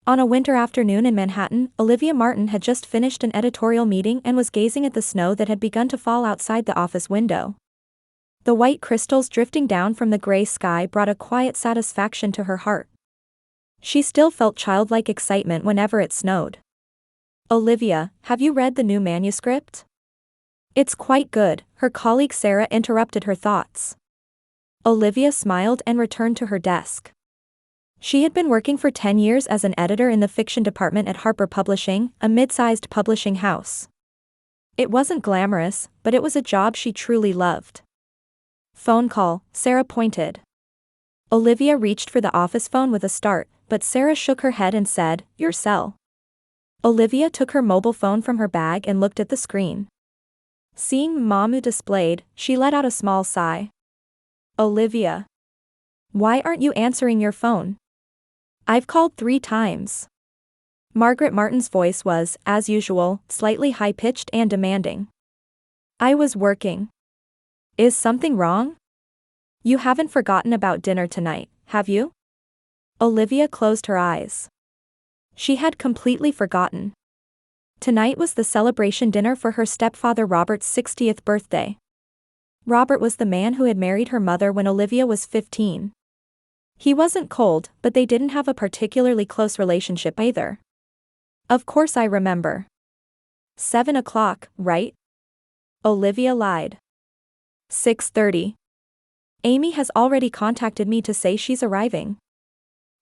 On a winter afternoon in Manhattan, Olivia Martin had just finished an editorial meeting and was gazing at the snow that had begun to fall outside the office window. The white crystals drifting down from the gray sky brought a quiet satisfaction to her heart. She still felt childlike excitement whenever it snowed. "Olivia, have you read the new manuscript?" "It's quite good," her colleague Sarah interrupted her thoughts. Olivia smiled and returned to her desk. She had been working for 10 years as an editor in the fiction department at Harper Publishing, a mid-sized publishing house. It wasn't glamorous, but it was a job she truly loved. "Phone call," Sarah pointed. Olivia reached for the office phone with a start, but Sarah shook her head and said, "Your cell." Olivia took her mobile phone from her bag and looked at the screen. Seeing Mamu displayed, she let out a small sigh. "Olivia. Why aren't you answering your phone? I've called 3 times." Margaret Martin's voice was, as usual, slightly high-pitched and demanding. "I was working. Is something wrong? You haven't forgotten about dinner tonight, have you?" Olivia closed her eyes. She had completely forgotten. Tonight was the celebration dinner for her stepfather Robert's 60th birthday. Robert was the man who had married her mother when Olivia was 15. He wasn't cold, but they didn't have a particularly close relationship either. "Of course I remember. 7 o'clock, right?" Olivia lied. 6:30. "Amy has already contacted me to say she's arriving.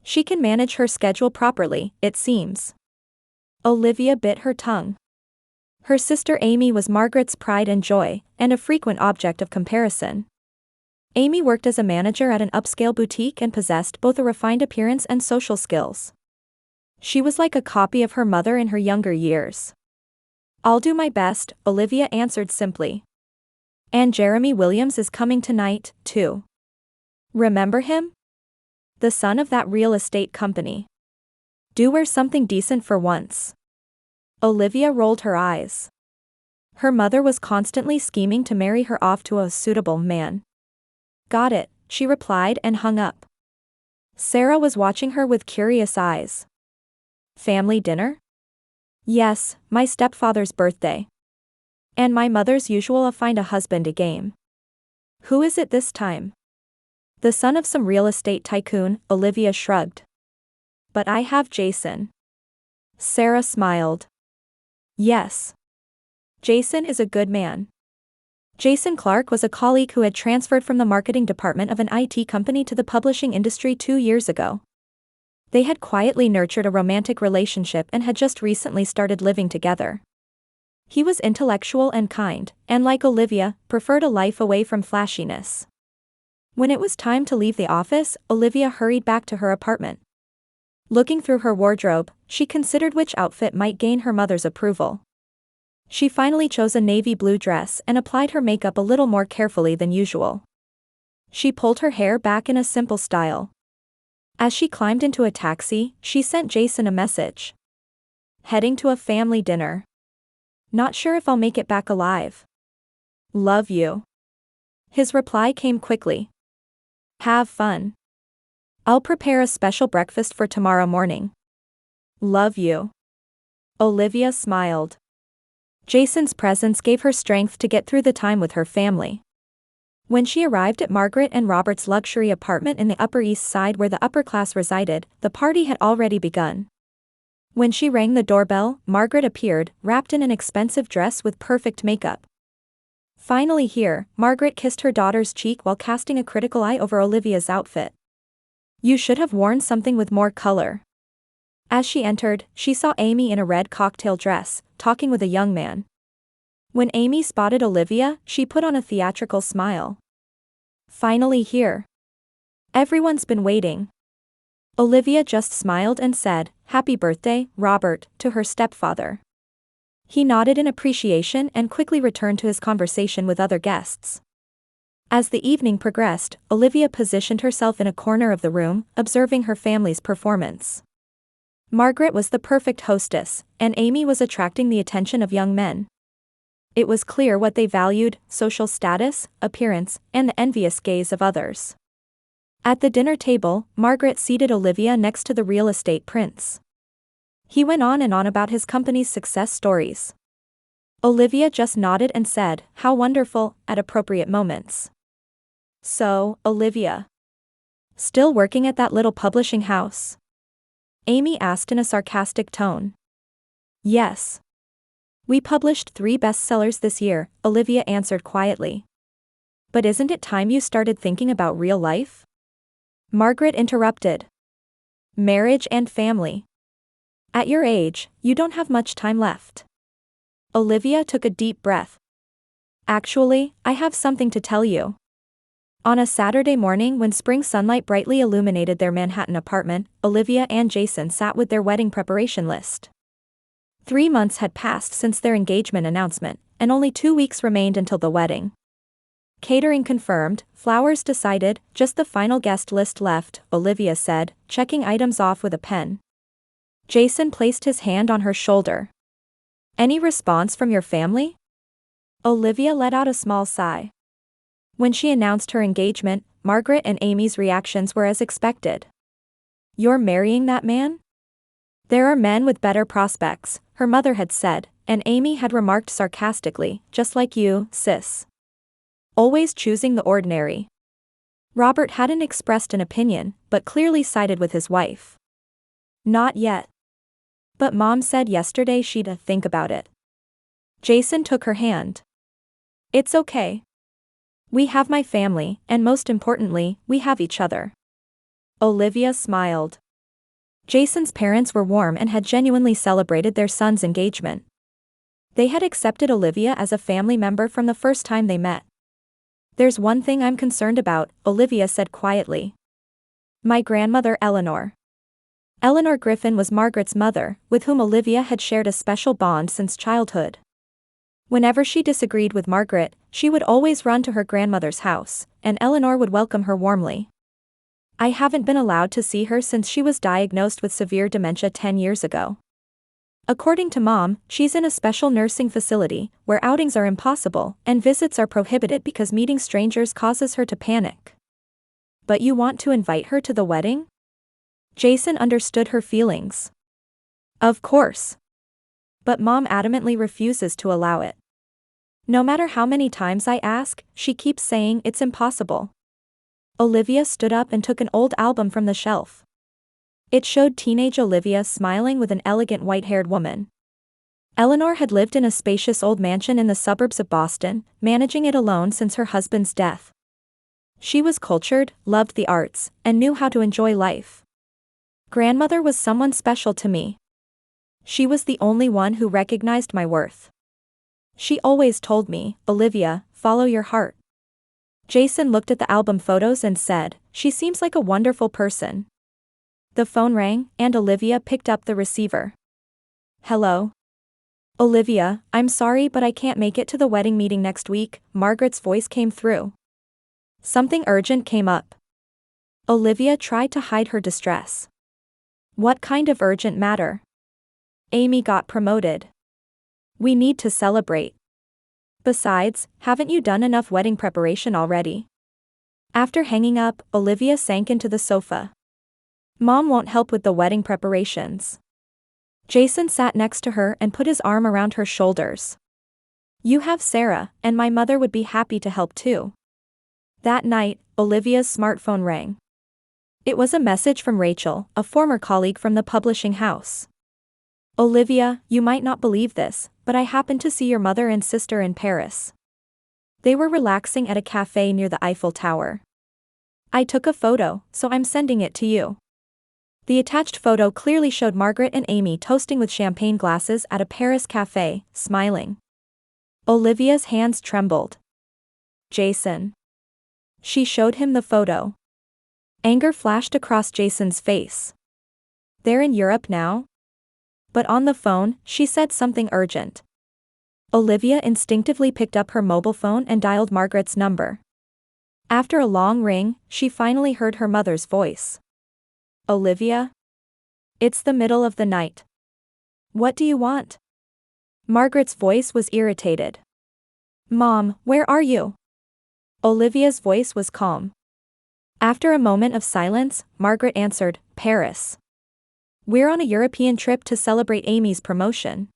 She can manage her schedule properly, it seems." Olivia bit her tongue. Her sister Amy was Margaret's pride and joy, and a frequent object of comparison. Amy worked as a manager at an upscale boutique and possessed both a refined appearance and social skills. She was like a copy of her mother in her younger years. "I'll do my best," Olivia answered simply. "And Jeremy Williams is coming tonight, too. Remember him? The son of that real estate company. Do wear something decent for once." Olivia rolled her eyes. Her mother was constantly scheming to marry her off to a suitable man. "Got it," she replied and hung up. Sarah was watching her with curious eyes. "Family dinner?" "Yes, my stepfather's birthday. And my mother's usual find a husband a game." "Who is it this time?" "The son of some real estate tycoon," Olivia shrugged. "But I have Jason." Sarah smiled. "Yes. Jason is a good man." Jason Clark was a colleague who had transferred from the marketing department of an IT company to the publishing industry 2 years ago. They had quietly nurtured a romantic relationship and had just recently started living together. He was intellectual and kind, and like Olivia, preferred a life away from flashiness. When it was time to leave the office, Olivia hurried back to her apartment. Looking through her wardrobe, she considered which outfit might gain her mother's approval. She finally chose a navy blue dress and applied her makeup a little more carefully than usual. She pulled her hair back in a simple style. As she climbed into a taxi, she sent Jason a message. "Heading to a family dinner. Not sure if I'll make it back alive. Love you." His reply came quickly. "Have fun. I'll prepare a special breakfast for tomorrow morning. Love you." Olivia smiled. Jason's presence gave her strength to get through the time with her family. When she arrived at Margaret and Robert's luxury apartment in the Upper East Side where the upper class resided, the party had already begun. When she rang the doorbell, Margaret appeared, wrapped in an expensive dress with perfect makeup. Finally here, Margaret kissed her daughter's cheek while casting a critical eye over Olivia's outfit. "You should have worn something with more color." As she entered, she saw Amy in a red cocktail dress, talking with a young man. When Amy spotted Olivia, she put on a theatrical smile. "Finally here. Everyone's been waiting." Olivia just smiled and said, "Happy birthday, Robert," to her stepfather. He nodded in appreciation and quickly returned to his conversation with other guests. As the evening progressed, Olivia positioned herself in a corner of the room, observing her family's performance. Margaret was the perfect hostess, and Amy was attracting the attention of young men. It was clear what they valued: social status, appearance, and the envious gaze of others. At the dinner table, Margaret seated Olivia next to the real estate prince. He went on and on about his company's success stories. Olivia just nodded and said, "How wonderful," at appropriate moments. "So, Olivia, still working at that little publishing house?" Amy asked in a sarcastic tone. "Yes. We published 3 bestsellers this year," Olivia answered quietly. "But isn't it time you started thinking about real life?" Margaret interrupted. "Marriage and family. At your age, you don't have much time left." Olivia took a deep breath. "Actually, I have something to tell you." On a Saturday morning when spring sunlight brightly illuminated their Manhattan apartment, Olivia and Jason sat with their wedding preparation list. 3 months had passed since their engagement announcement, and only 2 weeks remained until the wedding. Catering confirmed, flowers decided, just the final guest list left, Olivia said, checking items off with a pen. Jason placed his hand on her shoulder. "Any response from your family?" Olivia let out a small sigh. When she announced her engagement, Margaret and Amy's reactions were as expected. "You're marrying that man?" "There are men with better prospects," her mother had said, and Amy had remarked sarcastically, "Just like you, sis. Always choosing the ordinary." Robert hadn't expressed an opinion, but clearly sided with his wife. "Not yet. But Mom said yesterday she'd think about it." Jason took her hand. "It's okay. We have my family, and most importantly, we have each other." Olivia smiled. Jason's parents were warm and had genuinely celebrated their son's engagement. They had accepted Olivia as a family member from the first time they met. "There's one thing I'm concerned about," Olivia said quietly. "My grandmother Eleanor." Eleanor Griffin was Margaret's mother, with whom Olivia had shared a special bond since childhood. Whenever she disagreed with Margaret, she would always run to her grandmother's house, and Eleanor would welcome her warmly. "I haven't been allowed to see her since she was diagnosed with severe dementia 10 years ago. According to Mom, she's in a special nursing facility, where outings are impossible, and visits are prohibited because meeting strangers causes her to panic." "But you want to invite her to the wedding?" Jason understood her feelings. "Of course. But Mom adamantly refuses to allow it. No matter how many times I ask, she keeps saying it's impossible." Olivia stood up and took an old album from the shelf. It showed teenage Olivia smiling with an elegant white-haired woman. Eleanor had lived in a spacious old mansion in the suburbs of Boston, managing it alone since her husband's death. She was cultured, loved the arts, and knew how to enjoy life. "Grandmother was someone special to me. She was the only one who recognized my worth. She always told me, 'Olivia, follow your heart.'" Jason looked at the album photos and said, "She seems like a wonderful person." The phone rang, and Olivia picked up the receiver. "Hello? Olivia, I'm sorry but I can't make it to the wedding meeting next week," Margaret's voice came through. Something urgent came up. Olivia tried to hide her distress. "What kind of urgent matter?" "Amy got promoted. We need to celebrate. Besides, haven't you done enough wedding preparation already?" After hanging up, Olivia sank into the sofa. "Mom won't help with the wedding preparations." Jason sat next to her and put his arm around her shoulders. "You have Sarah, and my mother would be happy to help too." That night, Olivia's smartphone rang. It was a message from Rachel, a former colleague from the publishing house. "Olivia, you might not believe this, but I happened to see your mother and sister in Paris. They were relaxing at a cafe near the Eiffel Tower. I took a photo, so I'm sending it to you." The attached photo clearly showed Margaret and Amy toasting with champagne glasses at a Paris cafe, smiling. Olivia's hands trembled. "Jason." She showed him the photo. Anger flashed across Jason's face. "They're in Europe now?" But on the phone, she said something urgent. Olivia instinctively picked up her mobile phone and dialed Margaret's number. After a long ring, she finally heard her mother's voice. "Olivia? It's the middle of the night. What do you want?" Margaret's voice was irritated. "Mom, where are you?" Olivia's voice was calm. After a moment of silence, Margaret answered, "Paris." We're on a European trip to celebrate Amy's promotion.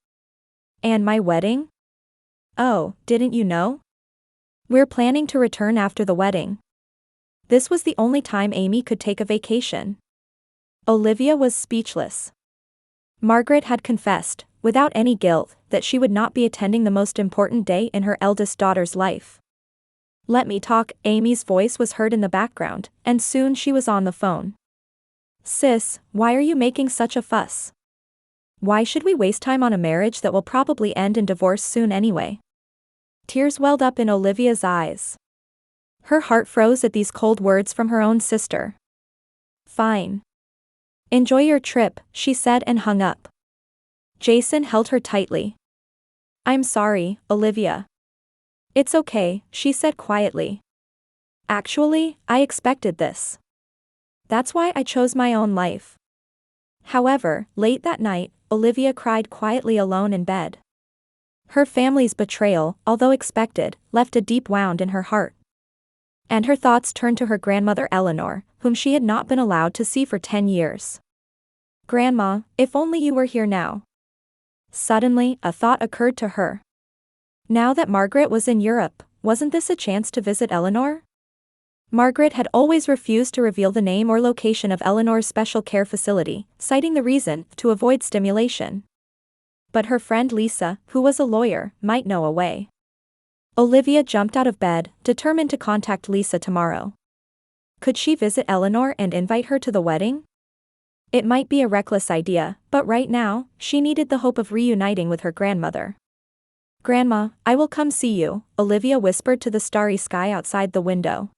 And my wedding? Oh, didn't you know? We're planning to return after the wedding. This was the only time Amy could take a vacation. Olivia was speechless. Margaret had confessed, without any guilt, that she would not be attending the most important day in her eldest daughter's life. Let me talk, Amy's voice was heard in the background, and soon she was on the phone. Sis, why are you making such a fuss? Why should we waste time on a marriage that will probably end in divorce soon anyway? Tears welled up in Olivia's eyes. Her heart froze at these cold words from her own sister. Fine. Enjoy your trip, she said and hung up. Jason held her tightly. I'm sorry, Olivia. It's okay, she said quietly. Actually, I expected this. That's why I chose my own life. However, late that night, Olivia cried quietly alone in bed. Her family's betrayal, although expected, left a deep wound in her heart. And her thoughts turned to her grandmother Eleanor, whom she had not been allowed to see for 10 years. Grandma, if only you were here now. Suddenly, a thought occurred to her. Now that Margaret was in Europe, wasn't this a chance to visit Eleanor? Margaret had always refused to reveal the name or location of Eleanor's special care facility, citing the reason, to avoid stimulation. But her friend Lisa, who was a lawyer, might know a way. Olivia jumped out of bed, determined to contact Lisa tomorrow. Could she visit Eleanor and invite her to the wedding? It might be a reckless idea, but right now, she needed the hope of reuniting with her grandmother. Grandma, I will come see you, Olivia whispered to the starry sky outside the window.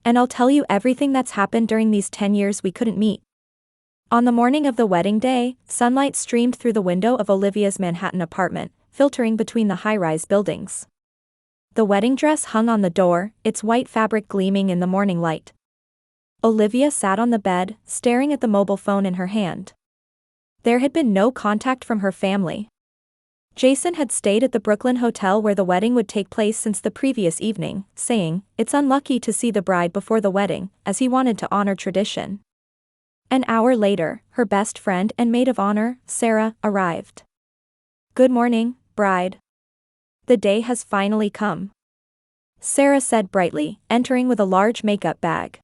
And I'll tell you everything that's happened during these 10 years we couldn't meet. On the morning of the wedding day, sunlight streamed through the window of Olivia's Manhattan apartment, filtering between the high-rise buildings. The wedding dress hung on the door, its white fabric gleaming in the morning light. Olivia sat on the bed, staring at the mobile phone in her hand. There had been no contact from her family. Jason had stayed at the Brooklyn hotel where the wedding would take place since the previous evening, saying, "It's unlucky to see the bride before the wedding," as he wanted to honor tradition. An hour later, her best friend and maid of honor, Sarah, arrived. "Good morning, bride. The day has finally come," Sarah said brightly, entering with a large makeup bag.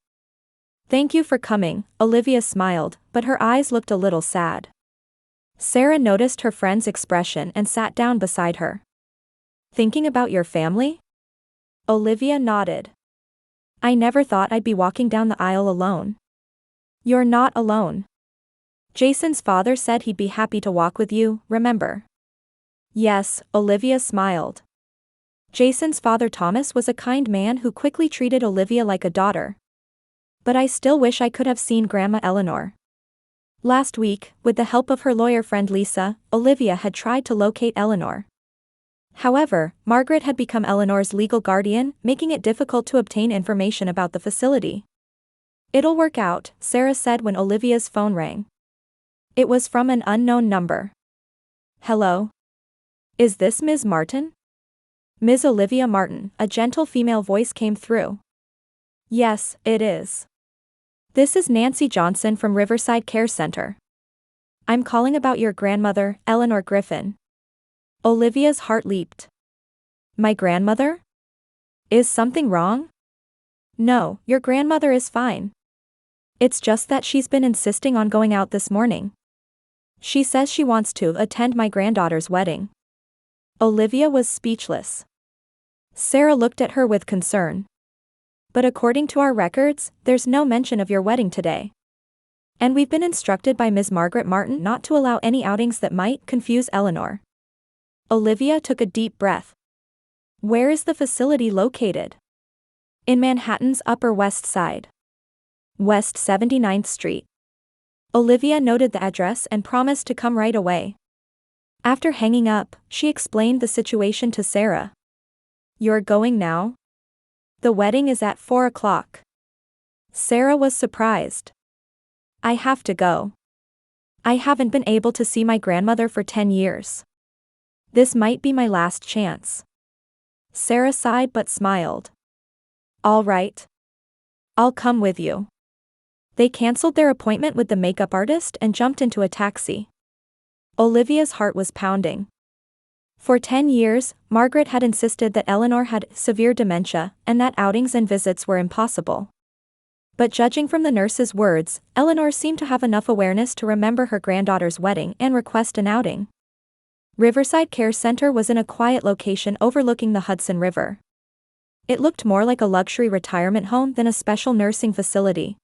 "Thank you for coming," Olivia smiled, but her eyes looked a little sad. Sarah noticed her friend's expression and sat down beside her. "Thinking about your family?" Olivia nodded. "I never thought I'd be walking down the aisle alone." "You're not alone. Jason's father said he'd be happy to walk with you, remember?" "Yes," Olivia smiled. Jason's father Thomas was a kind man who quickly treated Olivia like a daughter. "But I still wish I could have seen Grandma Eleanor." Last week, with the help of her lawyer friend Lisa, Olivia had tried to locate Eleanor. However, Margaret had become Eleanor's legal guardian, making it difficult to obtain information about the facility. "It'll work out," Sarah said when Olivia's phone rang. It was from an unknown number. "Hello? Is this Ms. Martin?" Ms. Olivia Martin, a gentle female voice came through. "Yes, it is. This is Nancy Johnson from Riverside Care Center. I'm calling about your grandmother, Eleanor Griffin." Olivia's heart leaped. "My grandmother? Is something wrong?" "No, your grandmother is fine. It's just that she's been insisting on going out this morning. She says she wants to attend my granddaughter's wedding." Olivia was speechless. Sarah looked at her with concern. "But according to our records, there's no mention of your wedding today. And we've been instructed by Ms. Margaret Martin not to allow any outings that might confuse Eleanor." Olivia took a deep breath. "Where is the facility located?" "In Manhattan's Upper West Side. West 79th Street. Olivia noted the address and promised to come right away. After hanging up, she explained the situation to Sarah. "You're going now? The wedding is at 4 o'clock. Sarah was surprised. "I have to go. I haven't been able to see my grandmother for 10 years. This might be my last chance." Sarah sighed but smiled. "All right. I'll come with you." They cancelled their appointment with the makeup artist and jumped into a taxi. Olivia's heart was pounding. For 10 years, Margaret had insisted that Eleanor had severe dementia and that outings and visits were impossible. But judging from the nurse's words, Eleanor seemed to have enough awareness to remember her granddaughter's wedding and request an outing. Riverside Care Center was in a quiet location overlooking the Hudson River. It looked more like a luxury retirement home than a special nursing facility.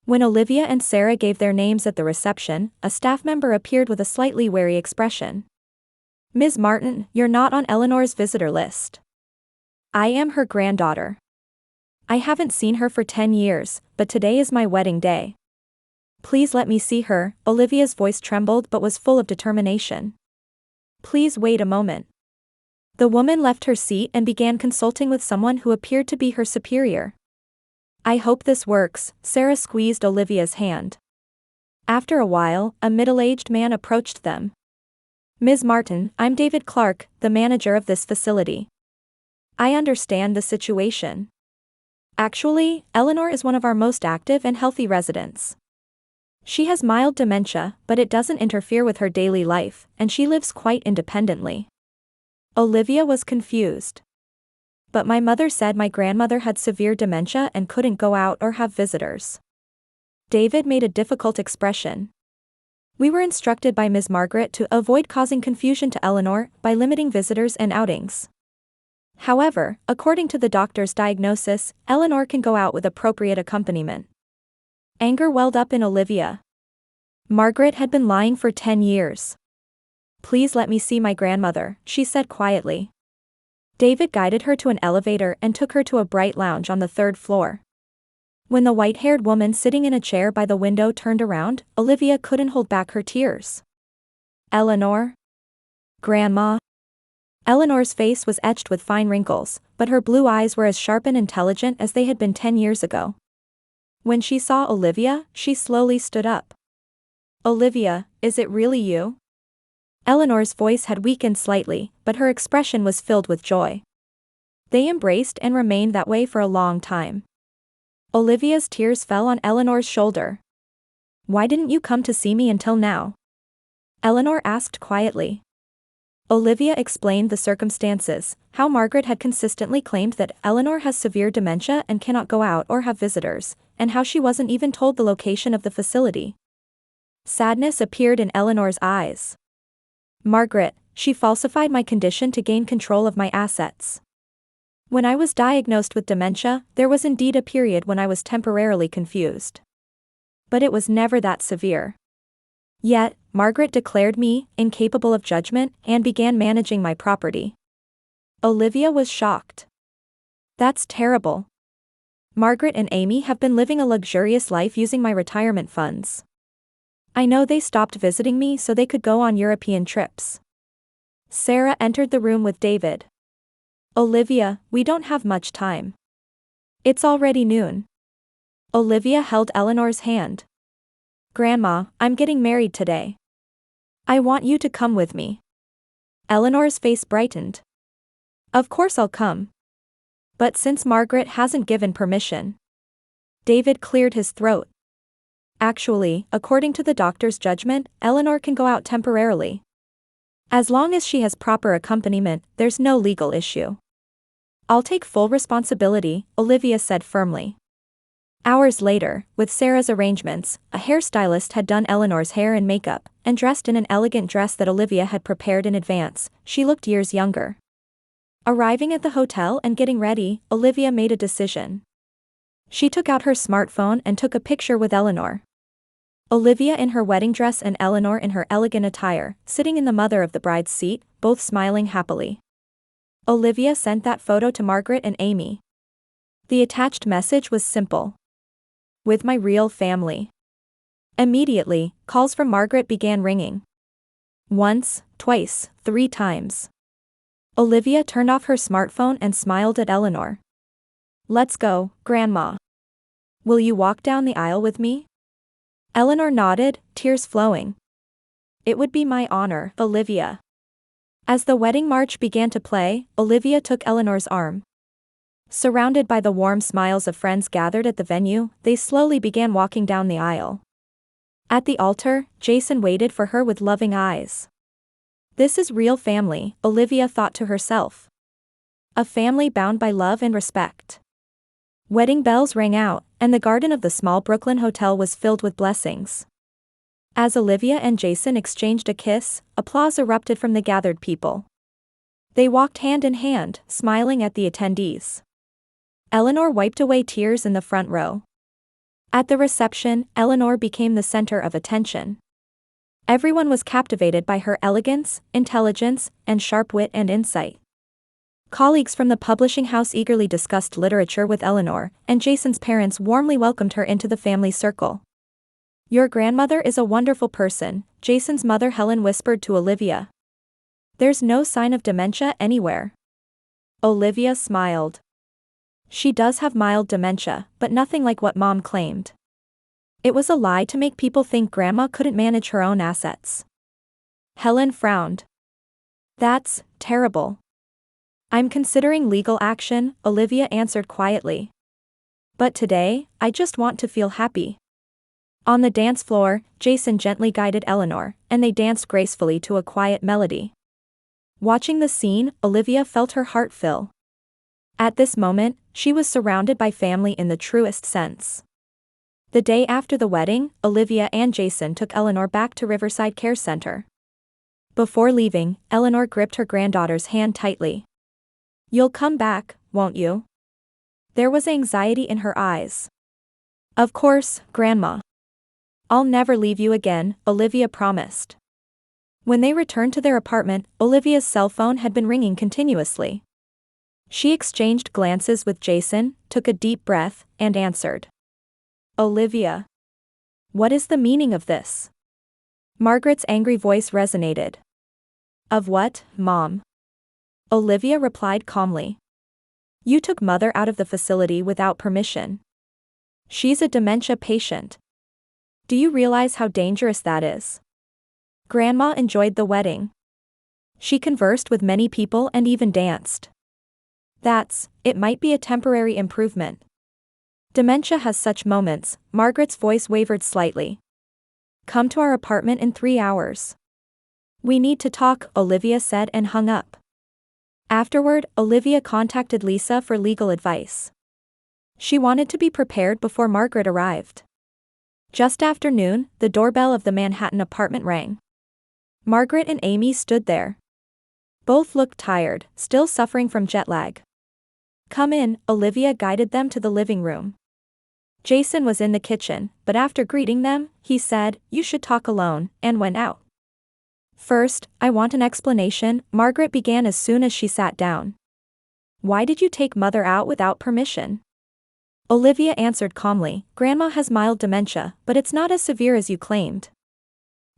When Olivia and Sarah gave their names at the reception, a staff member appeared with a slightly wary expression. "Ms. Martin, you're not on Eleanor's visitor list. I am her granddaughter. I haven't seen her for 10 years, but today is my wedding day. Please let me see her." Olivia's voice trembled but was full of determination. "Please wait a moment." The woman left her seat and began consulting with someone who appeared to be her superior. "I hope this works." Sarah squeezed Olivia's hand. After a while, a middle-aged man approached them. "Ms. Martin, I'm David Clark, the manager of this facility. I understand the situation. Actually, Eleanor is one of our most active and healthy residents. She has mild dementia, but it doesn't interfere with her daily life, and she lives quite independently." Olivia was confused. "But my mother said my grandmother had severe dementia and couldn't go out or have visitors." David made a difficult expression. "We were instructed by Ms. Margaret to avoid causing confusion to Eleanor by limiting visitors and outings. However, according to the doctor's diagnosis, Eleanor can go out with appropriate accompaniment." Anger welled up in Olivia. Margaret had been lying for 10 years. "Please let me see my grandmother," she said quietly. David guided her to an elevator and took her to a bright lounge on the 3rd floor. When the white-haired woman sitting in a chair by the window turned around, Olivia couldn't hold back her tears. "Eleanor? Grandma?" Eleanor's face was etched with fine wrinkles, but her blue eyes were as sharp and intelligent as they had been 10 years ago. When she saw Olivia, she slowly stood up. "Olivia, is it really you?" Eleanor's voice had weakened slightly, but her expression was filled with joy. They embraced and remained that way for a long time. Olivia's tears fell on Eleanor's shoulder. "Why didn't you come to see me until now?" Eleanor asked quietly. Olivia explained the circumstances, how Margaret had consistently claimed that Eleanor has severe dementia and cannot go out or have visitors, and how she wasn't even told the location of the facility. Sadness appeared in Eleanor's eyes. "Margaret, she falsified my condition to gain control of my assets. When I was diagnosed with dementia, there was indeed a period when I was temporarily confused. But it was never that severe. Yet, Margaret declared me incapable of judgment and began managing my property." Olivia was shocked. "That's terrible. Margaret and Amy have been living a luxurious life using my retirement funds. I know they stopped visiting me so they could go on European trips." Sarah entered the room with David. "Olivia, we don't have much time. It's already noon." Olivia held Eleanor's hand. "Grandma, I'm getting married today. I want you to come with me." Eleanor's face brightened. "Of course I'll come. But since Margaret hasn't given permission." David cleared his throat. "Actually, according to the doctor's judgment, Eleanor can go out temporarily. As long as she has proper accompaniment, there's no legal issue." "I'll take full responsibility," Olivia said firmly. Hours later, with Sarah's arrangements, a hairstylist had done Eleanor's hair and makeup, and dressed in an elegant dress that Olivia had prepared in advance, she looked years younger. Arriving at the hotel and getting ready, Olivia made a decision. She took out her smartphone and took a picture with Eleanor. Olivia in her wedding dress and Eleanor in her elegant attire, sitting in the mother of the bride's seat, both smiling happily. Olivia sent that photo to Margaret and Amy. The attached message was simple. "With my real family." Immediately, calls from Margaret began ringing. Once, twice, 3 times. Olivia turned off her smartphone and smiled at Eleanor. "Let's go, Grandma. Will you walk down the aisle with me?" Eleanor nodded, tears flowing. "It would be my honor, Olivia." As the wedding march began to play, Olivia took Eleanor's arm. Surrounded by the warm smiles of friends gathered at the venue, they slowly began walking down the aisle. At the altar, Jason waited for her with loving eyes. This is real family, Olivia thought to herself. A family bound by love and respect. Wedding bells rang out, and the garden of the small Brooklyn hotel was filled with blessings. As Olivia and Jason exchanged a kiss, applause erupted from the gathered people. They walked hand in hand, smiling at the attendees. Eleanor wiped away tears in the front row. At the reception, Eleanor became the center of attention. Everyone was captivated by her elegance, intelligence, and sharp wit and insight. Colleagues from the publishing house eagerly discussed literature with Eleanor, and Jason's parents warmly welcomed her into the family circle. "Your grandmother is a wonderful person," Jason's mother Helen whispered to Olivia. "There's no sign of dementia anywhere." Olivia smiled. "She does have mild dementia, but nothing like what Mom claimed. It was a lie to make people think Grandma couldn't manage her own assets." Helen frowned. "That's terrible." "I'm considering legal action," Olivia answered quietly. "But today, I just want to feel happy." On the dance floor, Jason gently guided Eleanor, and they danced gracefully to a quiet melody. Watching the scene, Olivia felt her heart fill. At this moment, she was surrounded by family in the truest sense. The day after the wedding, Olivia and Jason took Eleanor back to Riverside Care Center. Before leaving, Eleanor gripped her granddaughter's hand tightly. "You'll come back, won't you?" There was anxiety in her eyes. "Of course, Grandma. I'll never leave you again," Olivia promised. When they returned to their apartment, Olivia's cell phone had been ringing continuously. She exchanged glances with Jason, took a deep breath, and answered. "Olivia. What is the meaning of this?" Margaret's angry voice resonated. "Of what, Mom?" Olivia replied calmly. "You took Mother out of the facility without permission. She's a dementia patient. Do you realize how dangerous that is?" Grandma enjoyed the wedding. She conversed with many people and even danced. It might be a temporary improvement. Dementia has such moments." Margaret's voice wavered slightly. "Come to our apartment in 3 hours. We need to talk," Olivia said and hung up. Afterward, Olivia contacted Lisa for legal advice. She wanted to be prepared before Margaret arrived. Just after noon, the doorbell of the Manhattan apartment rang. Margaret and Amy stood there. Both looked tired, still suffering from jet lag. "Come in," Olivia guided them to the living room. Jason was in the kitchen, but after greeting them, he said, "You should talk alone," and went out. "First, I want an explanation," Margaret began as soon as she sat down. "Why did you take Mother out without permission?" Olivia answered calmly, "Grandma has mild dementia, but it's not as severe as you claimed."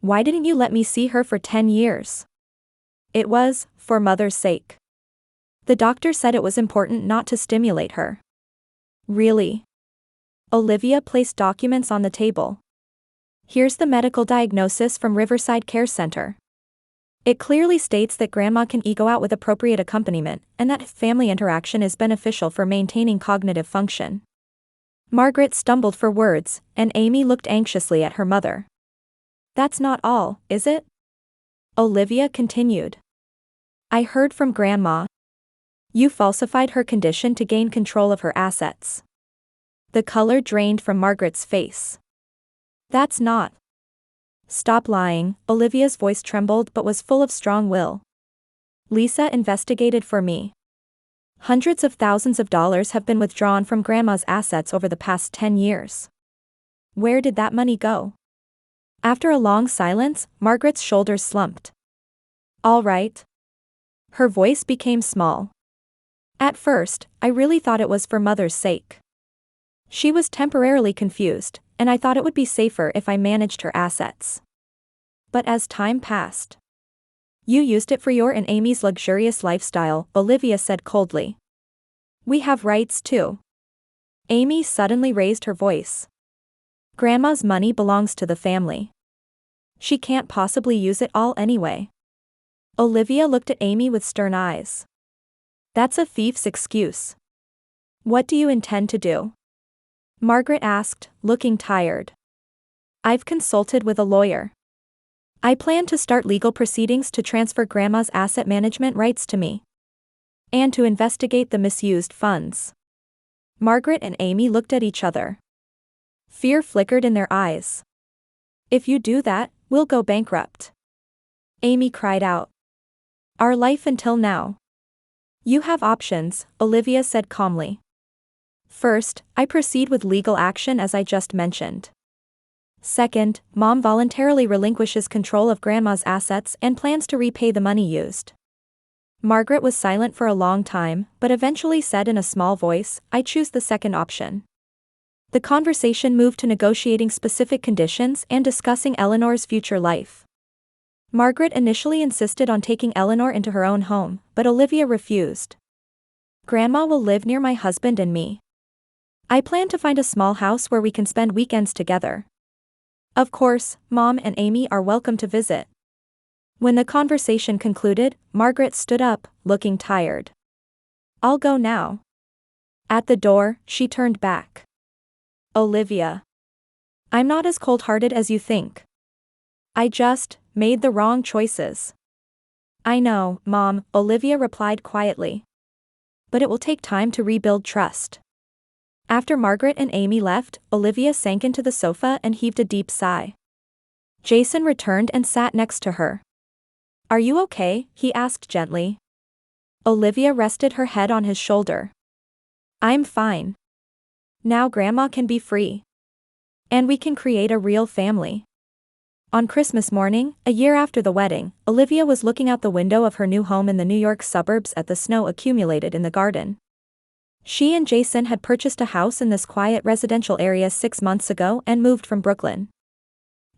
"Why didn't you let me see her for 10 years? "It was, for Mother's sake. The doctor said it was important not to stimulate her." "Really?" Olivia placed documents on the table. "Here's the medical diagnosis from Riverside Care Center. It clearly states that Grandma can go out with appropriate accompaniment, and that family interaction is beneficial for maintaining cognitive function." Margaret stumbled for words, and Amy looked anxiously at her mother. "That's not all, is it?" Olivia continued. "I heard from Grandma. You falsified her condition to gain control of her assets." The color drained from Margaret's face. "That's not." "Stop lying," Olivia's voice trembled but was full of strong will. "Lisa investigated for me. Hundreds of thousands of dollars have been withdrawn from Grandma's assets over the past 10 years. Where did that money go?" After a long silence, Margaret's shoulders slumped. "All right." Her voice became small. "At first, I really thought it was for Mother's sake. She was temporarily confused, and I thought it would be safer if I managed her assets. But as time passed..." "You used it for your and Amy's luxurious lifestyle," Olivia said coldly. "We have rights too." Amy suddenly raised her voice. "Grandma's money belongs to the family. She can't possibly use it all anyway." Olivia looked at Amy with stern eyes. "That's a thief's excuse." What do you intend to do? Margaret asked, looking tired. I've consulted with a lawyer. I plan to start legal proceedings to transfer Grandma's asset management rights to me. And to investigate the misused funds. Margaret and Amy looked at each other. Fear flickered in their eyes. If you do that, we'll go bankrupt. Amy cried out. Our life until now. You have options, Olivia said calmly. First, I proceed with legal action as I just mentioned. Second, Mom voluntarily relinquishes control of Grandma's assets and plans to repay the money used. Margaret was silent for a long time, but eventually said in a small voice, I choose the second option. The conversation moved to negotiating specific conditions and discussing Eleanor's future life. Margaret initially insisted on taking Eleanor into her own home, but Olivia refused. Grandma will live near my husband and me. I plan to find a small house where we can spend weekends together. Of course, Mom and Amy are welcome to visit. When the conversation concluded, Margaret stood up, looking tired. I'll go now. At the door, she turned back. Olivia. I'm not as cold-hearted as you think. I just made the wrong choices. I know, Mom, Olivia replied quietly. But it will take time to rebuild trust. After Margaret and Amy left, Olivia sank into the sofa and heaved a deep sigh. Jason returned and sat next to her. Are you okay? He asked gently. Olivia rested her head on his shoulder. I'm fine. Now Grandma can be free. And we can create a real family. On Christmas morning, a year after the wedding, Olivia was looking out the window of her new home in the New York suburbs at the snow accumulated in the garden. She and Jason had purchased a house in this quiet residential area 6 months ago and moved from Brooklyn.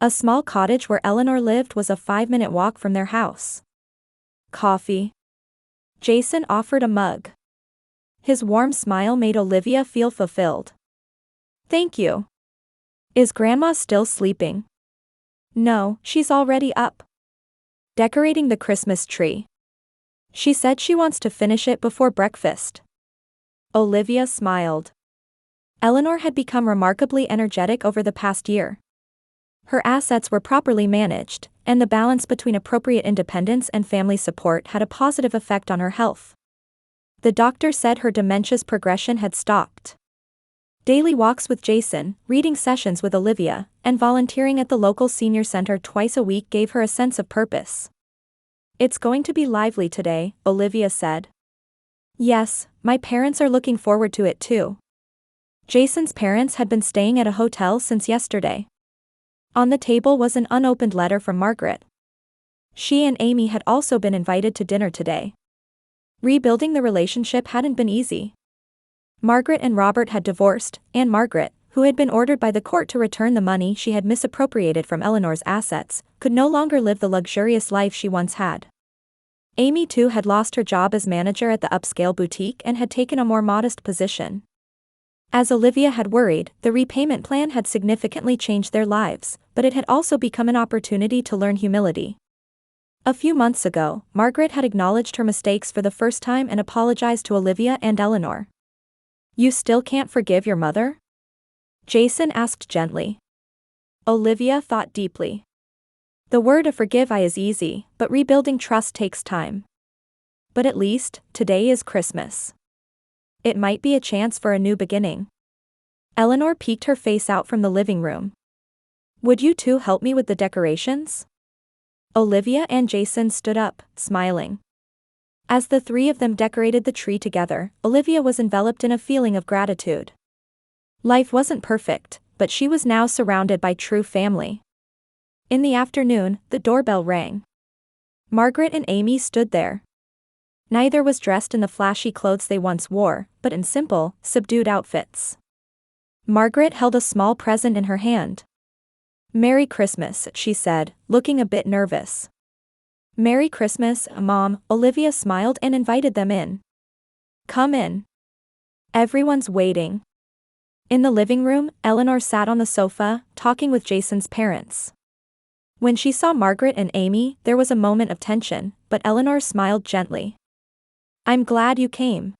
A small cottage where Eleanor lived was a 5-minute walk from their house. Coffee? Jason offered a mug. His warm smile made Olivia feel fulfilled. Thank you. Is Grandma still sleeping? No, she's already up. Decorating the Christmas tree. She said she wants to finish it before breakfast. Olivia smiled. Eleanor had become remarkably energetic over the past year. Her assets were properly managed, and the balance between appropriate independence and family support had a positive effect on her health. The doctor said her dementia's progression had stopped. Daily walks with Jason, reading sessions with Olivia, and volunteering at the local senior center twice a week gave her a sense of purpose. It's going to be lively today, Olivia said. Yes, my parents are looking forward to it too. Jason's parents had been staying at a hotel since yesterday. On the table was an unopened letter from Margaret. She and Amy had also been invited to dinner today. Rebuilding the relationship hadn't been easy. Margaret and Robert had divorced, and Margaret, who had been ordered by the court to return the money she had misappropriated from Eleanor's assets, could no longer live the luxurious life she once had. Amy too had lost her job as manager at the upscale boutique and had taken a more modest position. As Olivia had worried, the repayment plan had significantly changed their lives, but it had also become an opportunity to learn humility. A few months ago, Margaret had acknowledged her mistakes for the first time and apologized to Olivia and Eleanor. You still can't forgive your mother? Jason asked gently. Olivia thought deeply. The word to forgive is easy, but rebuilding trust takes time. But at least, today is Christmas. It might be a chance for a new beginning. Eleanor peeked her face out from the living room. Would you two help me with the decorations? Olivia and Jason stood up, smiling. As the three of them decorated the tree together, Olivia was enveloped in a feeling of gratitude. Life wasn't perfect, but she was now surrounded by true family. In the afternoon, the doorbell rang. Margaret and Amy stood there. Neither was dressed in the flashy clothes they once wore, but in simple, subdued outfits. Margaret held a small present in her hand. Merry Christmas, she said, looking a bit nervous. Merry Christmas, Mom, Olivia smiled and invited them in. Come in. Everyone's waiting. In the living room, Eleanor sat on the sofa, talking with Jason's parents. When she saw Margaret and Amy, there was a moment of tension, but Eleanor smiled gently. I'm glad you came.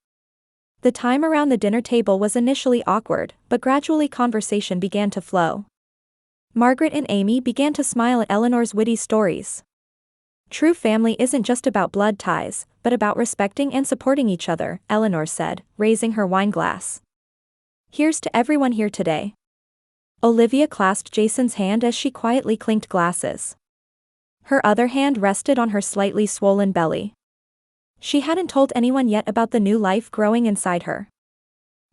The time around the dinner table was initially awkward, but gradually conversation began to flow. Margaret and Amy began to smile at Eleanor's witty stories. True family isn't just about blood ties, but about respecting and supporting each other, Eleanor said, raising her wine glass. Here's to everyone here today. Olivia clasped Jason's hand as she quietly clinked glasses. Her other hand rested on her slightly swollen belly. She hadn't told anyone yet about the new life growing inside her.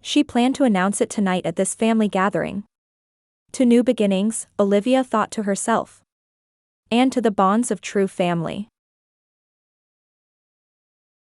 She planned to announce it tonight at this family gathering. To new beginnings, Olivia thought to herself. And to the bonds of true family.